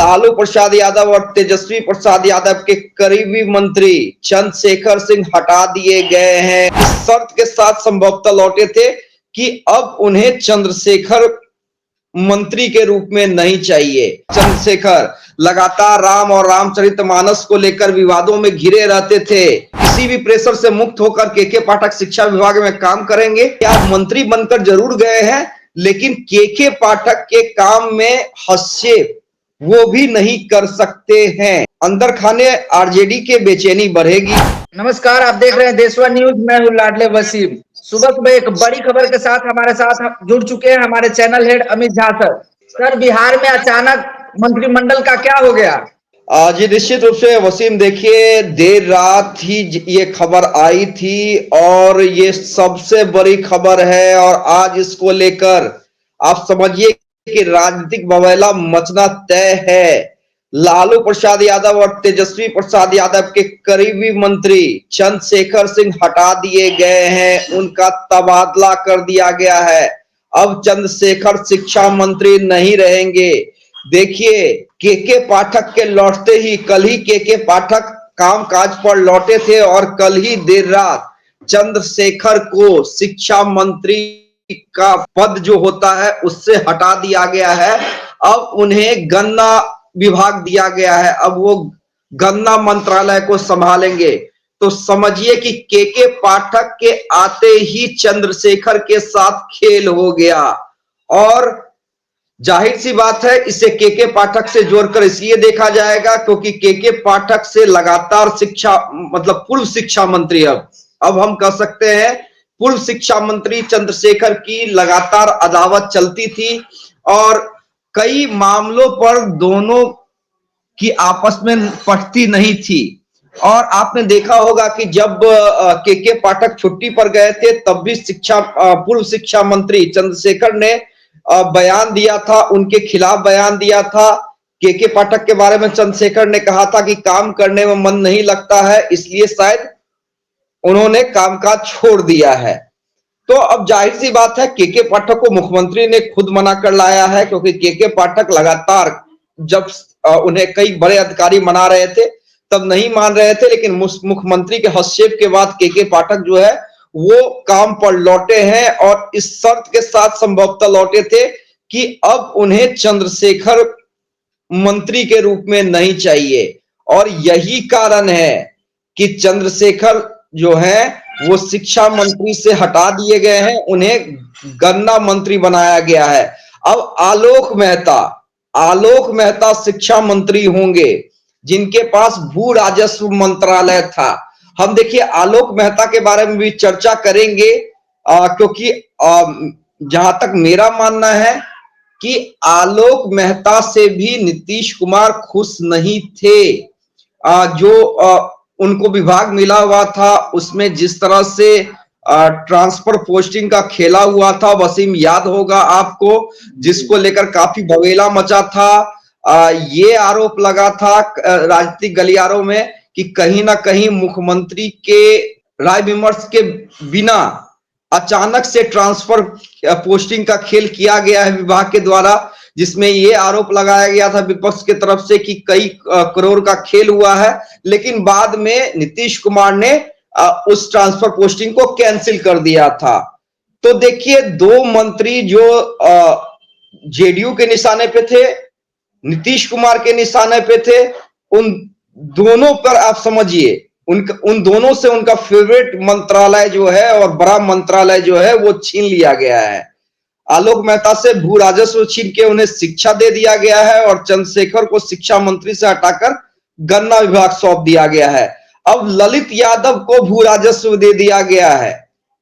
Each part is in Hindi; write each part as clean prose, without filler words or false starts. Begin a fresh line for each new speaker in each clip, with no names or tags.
लालू प्रसाद यादव और तेजस्वी प्रसाद यादव के करीबी मंत्री चंद्रशेखर सिंह हटा दिए गए हैं। इस शर्त के साथ संभवतः लौटे थे कि अब उन्हें चंद्रशेखर मंत्री के रूप में नहीं चाहिए। चंद्रशेखर लगातार राम और रामचरितमानस को लेकर विवादों में घिरे रहते थे। किसी भी प्रेशर से मुक्त होकर के पाठक शिक्षा विभाग में काम करेंगे। क्या मंत्री बनकर जरूर गए हैं, लेकिन के पाठक के काम में हस्तक्षेप वो भी नहीं कर सकते हैं। अंदर खाने आरजेडी के बेचैनी बढ़ेगी।
नमस्कार, आप देख रहे हैं देशवा न्यूज। मैं हूं लाडले वसीम। सुबह सुबह एक बड़ी खबर के साथ हमारे साथ जुड़ चुके हैं हमारे channel head Amit Jha sir. Bihar में अचानक मंत्रिमंडल का क्या हो गया?
जी निश्चित रूप से वसीम, देखिए देर रात ही ये खबर आई थी और ये सबसे बड़ी खबर है और आज इसको लेकर आप समझिए कि राजनीतिक बवाला मचना तय है। लालू प्रसाद यादव और तेजस्वी प्रसाद यादव के करीबी मंत्री चंद्रशेखर सिंह हटा दिए गए हैं, उनका तबादला कर दिया गया है। अब चंद्रशेखर शिक्षा मंत्री नहीं रहेंगे। देखिए के पाठक के लौटते ही कल ही के पाठक कामकाज पर लौटे थे और कल ही देर रात चंद्रशेखर को शिक्षा मंत्री का पद जो होता है उससे हटा दिया गया है। अब उन्हें गन्ना विभाग दिया गया है। अब वो गन्ना मंत्रालय को संभालेंगे। तो समझिए कि के पाठक के आते ही चंद्रशेखर के साथ खेल हो गया और जाहिर सी बात है इसे के पाठक से जोड़कर इसलिए देखा जाएगा क्योंकि के पाठक से लगातार शिक्षा मतलब पूर्व शिक्षा मंत्री अब हम कह सकते हैं पूर्व शिक्षा मंत्री चंद्रशेखर की लगातार अदावत चलती थी और कई मामलों पर दोनों की आपस में पटती नहीं थी। और आपने देखा होगा कि जब के पाठक छुट्टी पर गए थे तब भी पूर्व शिक्षा मंत्री चंद्रशेखर ने बयान दिया था, उनके खिलाफ बयान दिया था। के पाठक के बारे में चंद्रशेखर ने कहा था कि काम करने में मन नहीं लगता है, इसलिए शायद उन्होंने कामकाज छोड़ दिया है। तो अब जाहिर सी बात है के पाठक को मुख्यमंत्री ने खुद मना कर लाया है क्योंकि के पाठक लगातार जब उन्हें कई बड़े अधिकारी मना रहे थे तब नहीं मान रहे थे, लेकिन मुख्यमंत्री के हस्तक्षेप के बाद के पाठक जो है वो काम पर लौटे हैं और इस शर्त के साथ संभवतः लौटे थे कि अब उन्हें चंद्रशेखर मंत्री के रूप में नहीं चाहिए। और यही कारण है कि चंद्रशेखर जो है वो शिक्षा मंत्री से हटा दिए गए हैं, उन्हें गन्ना मंत्री बनाया गया है। अब आलोक मेहता शिक्षा मंत्री होंगे जिनके पास भू राजस्व मंत्रालय था। हम देखिए आलोक मेहता के बारे में भी चर्चा करेंगे क्योंकि जहां तक मेरा मानना है कि आलोक मेहता से भी नीतीश कुमार खुश नहीं थे। जो उनको विभाग मिला हुआ था उसमें जिस तरह से ट्रांसफर पोस्टिंग का खेला हुआ था, वसीम याद होगा आपको, जिसको लेकर काफी बवेला मचा था। ये आरोप लगा था राजनीतिक गलियारों में कि कहीं ना कहीं मुख्यमंत्री के राय विमर्श के बिना अचानक से ट्रांसफर पोस्टिंग का खेल किया गया है विभाग के द्वारा, जिसमें ये आरोप लगाया गया था विपक्ष की तरफ से कि कई करोड़ का खेल हुआ है। लेकिन बाद में नीतीश कुमार ने उस ट्रांसफर पोस्टिंग को कैंसिल कर दिया था। तो देखिए दो मंत्री जो जेडीयू के निशाने पे थे, नीतीश कुमार के निशाने पे थे, उन दोनों पर आप समझिए उन दोनों से उनका फेवरेट मंत्रालय जो है और बड़ा मंत्रालय जो है वो छीन लिया गया है। आलोक मेहता से भू राजस्व छीन के उन्हें शिक्षा दे दिया गया है और चंद्रशेखर को शिक्षा मंत्री से हटाकर गन्ना विभाग सौंप दिया गया है। अब ललित यादव को भू राजस्व दे दिया गया है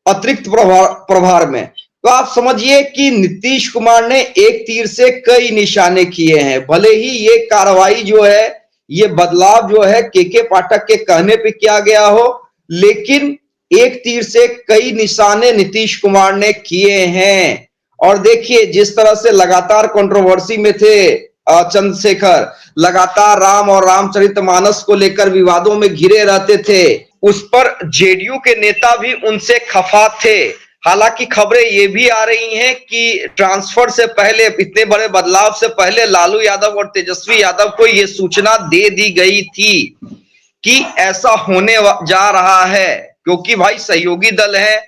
अतिरिक्त प्रभार में। तो आप समझिए कि नीतीश कुमार ने एक तीर से कई निशाने किए हैं। भले ही ये कार्रवाई जो है, ये बदलाव जो है के पाठक के कहने पे किया गया हो, लेकिन एक तीर से कई निशाने नीतीश कुमार ने किए हैं। और देखिए जिस तरह से लगातार कंट्रोवर्सी में थे चंद्रशेखर, लगातार राम और रामचरितमानस को लेकर विवादों में घिरे रहते थे, उस पर जेडीयू के नेता भी उनसे खफा थे। हालांकि खबरें ये भी आ रही हैं कि ट्रांसफर से पहले, इतने बड़े बदलाव से पहले लालू यादव और तेजस्वी यादव को ये सूचना दे दी गई थी कि ऐसा होने जा रहा है, क्योंकि भाई सहयोगी दल है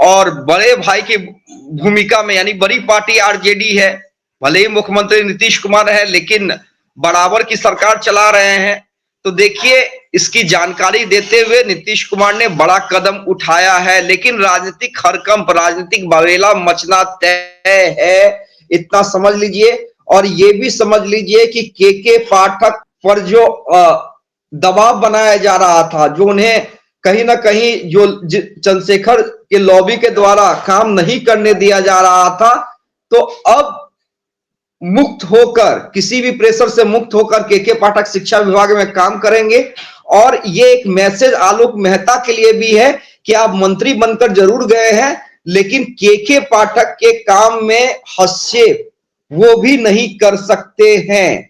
और बड़े भाई की भूमिका में, यानी बड़ी पार्टी आरजेडी है। भले ही मुख्यमंत्री नीतीश कुमार है, लेकिन बराबर की सरकार चला रहे हैं। तो देखिए, इसकी जानकारी देते हुए नीतीश कुमार ने बड़ा कदम उठाया है, लेकिन राजनीतिक हड़कंप, राजनीतिक बवेला मचना तय है, इतना समझ लीजिए। और ये भी समझ लीजिए कि के पाठक पर जो दबाव बनाया जा रहा था, जो उन्हें कहीं ना कहीं जो चंद्रशेखर के लॉबी के द्वारा काम नहीं करने दिया जा रहा था, तो अब मुक्त होकर, किसी भी प्रेशर से मुक्त होकर के पाठक शिक्षा विभाग में काम करेंगे। और ये एक मैसेज आलोक मेहता के लिए भी है कि आप मंत्री बनकर जरूर गए हैं, लेकिन के पाठक के काम में हस्तक्षेप वो भी नहीं कर सकते हैं।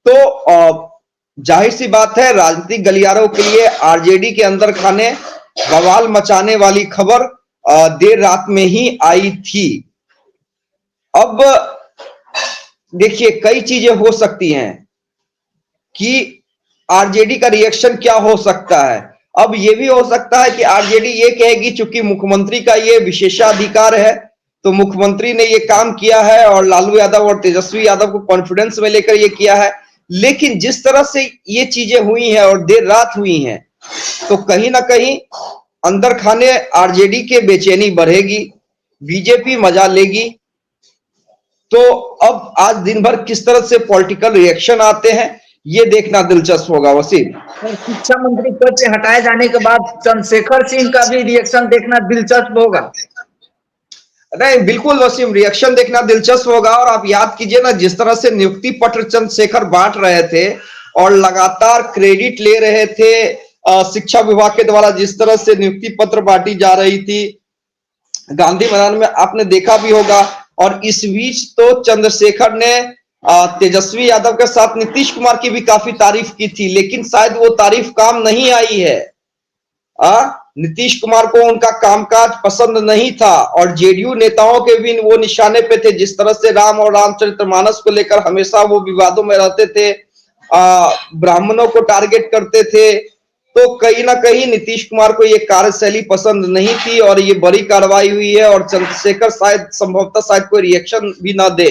तो जाहिर सी बात है, राजनीतिक गलियारों के लिए आरजेडी के अंदर खाने बवाल मचाने वाली खबर देर रात में ही आई थी। अब देखिए, कई चीजें हो सकती हैं कि आरजेडी का रिएक्शन क्या हो सकता है। अब यह भी हो सकता है कि आरजेडी ये कहेगी चूंकि मुख्यमंत्री का ये विशेषाधिकार है, तो मुख्यमंत्री ने ये काम किया है और लालू यादव और तेजस्वी यादव को कॉन्फिडेंस में लेकर ये किया है। लेकिन जिस तरह से ये चीजें हुई हैं और देर रात हुई हैं, तो कहीं ना कहीं अंदर खाने आरजेडी के बेचैनी बढ़ेगी, बीजेपी मजा लेगी। तो अब आज दिन भर किस तरह से पॉलिटिकल रिएक्शन आते हैं, ये देखना दिलचस्प होगा वसीम।
शिक्षा मंत्री पद से हटाए जाने के बाद चंद्रशेखर सिंह का भी रिएक्शन देखना दिलचस्प होगा।
नहीं, बिल्कुल वसीम, रिएक्शन देखना दिलचस्प होगा। और आप याद कीजिए ना, जिस तरह से नियुक्ति पत्र चंद्रशेखर बांट रहे थे और लगातार क्रेडिट ले रहे थे शिक्षा विभाग के द्वारा, जिस तरह से नियुक्ति पत्र बांटी जा रही थी गांधी मैदान में, आपने देखा भी होगा। और इस बीच तो चंद्रशेखर ने तेजस्वी यादव के साथ नीतीश कुमार की भी काफी तारीफ की थी, लेकिन शायद वो तारीफ काम नहीं आई है। नीतीश कुमार को उनका कामकाज पसंद नहीं था और जेडीयू नेताओं के भी वो निशाने पे थे। जिस तरह से राम और रामचरितमानस को लेकर हमेशा वो विवादों में रहते थे, ब्राह्मणों को टारगेट करते थे, तो कहीं ना कहीं नीतीश कुमार को ये कार्यशैली पसंद नहीं थी और ये बड़ी कार्रवाई हुई है। और चंद्रशेखर शायद संभवतः शायद कोई रिएक्शन भी ना दे।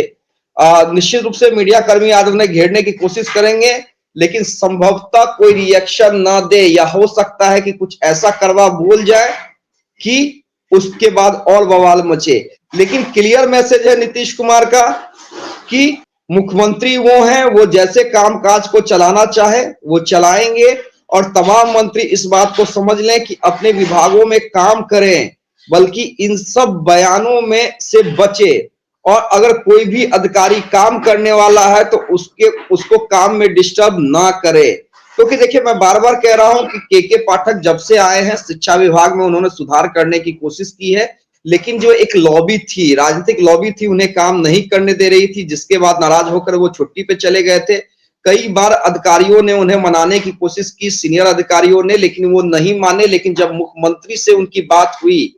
निश्चित रूप से मीडिया कर्मी आज उन्हें घेरने की कोशिश करेंगे, लेकिन संभवतः कोई रिएक्शन ना दे, या हो सकता है कि कुछ ऐसा करवा बोल जाए कि उसके बाद और बवाल मचे। लेकिन क्लियर मैसेज है नीतीश कुमार का कि मुख्यमंत्री वो हैं, वो जैसे कामकाज को चलाना चाहे वो चलाएंगे। और तमाम मंत्री इस बात को समझ लें कि अपने विभागों में काम करें, बल्कि इन सब बयानों में से बचे। और अगर कोई भी अधिकारी काम करने वाला है तो उसको काम में डिस्टर्ब ना करे। क्योंकि देखिए, मैं बार बार कह रहा हूं कि के पाठक जब से आए हैं शिक्षा विभाग में, उन्होंने सुधार करने की कोशिश की है, लेकिन जो एक लॉबी थी, राजनीतिक लॉबी थी, उन्हें काम नहीं करने दे रही थी, जिसके बाद नाराज होकर वो छुट्टी पे चले गए थे। कई बार अधिकारियों ने उन्हें मनाने की कोशिश की, सीनियर अधिकारियों ने, लेकिन वो नहीं माने। लेकिन जब मुख्यमंत्री से उनकी बात हुई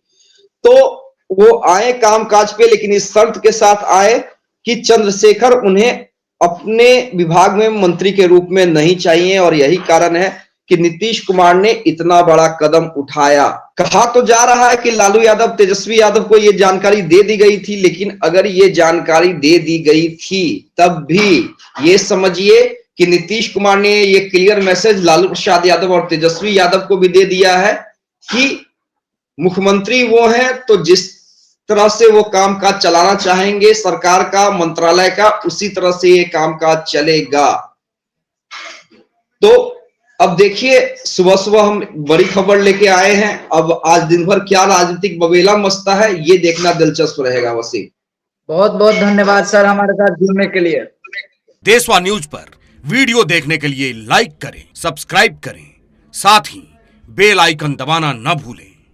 तो वो आए कामकाज पे, लेकिन इस शर्त के साथ आए कि चंद्रशेखर उन्हें अपने विभाग में मंत्री के रूप में नहीं चाहिए। और यही कारण है कि नीतीश कुमार ने इतना बड़ा कदम उठाया। कहा तो जा रहा है कि लालू यादव, तेजस्वी यादव को यह जानकारी दे दी गई थी, लेकिन अगर ये जानकारी दे दी गई थी तब भी ये समझिए कि नीतीश कुमार ने ये क्लियर मैसेज लालू प्रसाद यादव और तेजस्वी यादव को भी दे दिया है कि मुख्यमंत्री वो हैं, तो जिस तरह से वो कामकाज चलाना चाहेंगे सरकार का, मंत्रालय का, उसी तरह से ये कामकाज चलेगा। तो अब देखिए, सुबह सुबह हम बड़ी खबर लेके आए हैं। अब आज दिन भर क्या राजनीतिक बवेला मचता है, ये देखना दिलचस्प रहेगा वसीम।
बहुत बहुत धन्यवाद सर हमारे साथ जुड़ने के लिए।
देशवा न्यूज पर वीडियो देखने के लिए लाइक करें, सब्सक्राइब करें, साथ ही बेल आइकन दबाना न भूलें।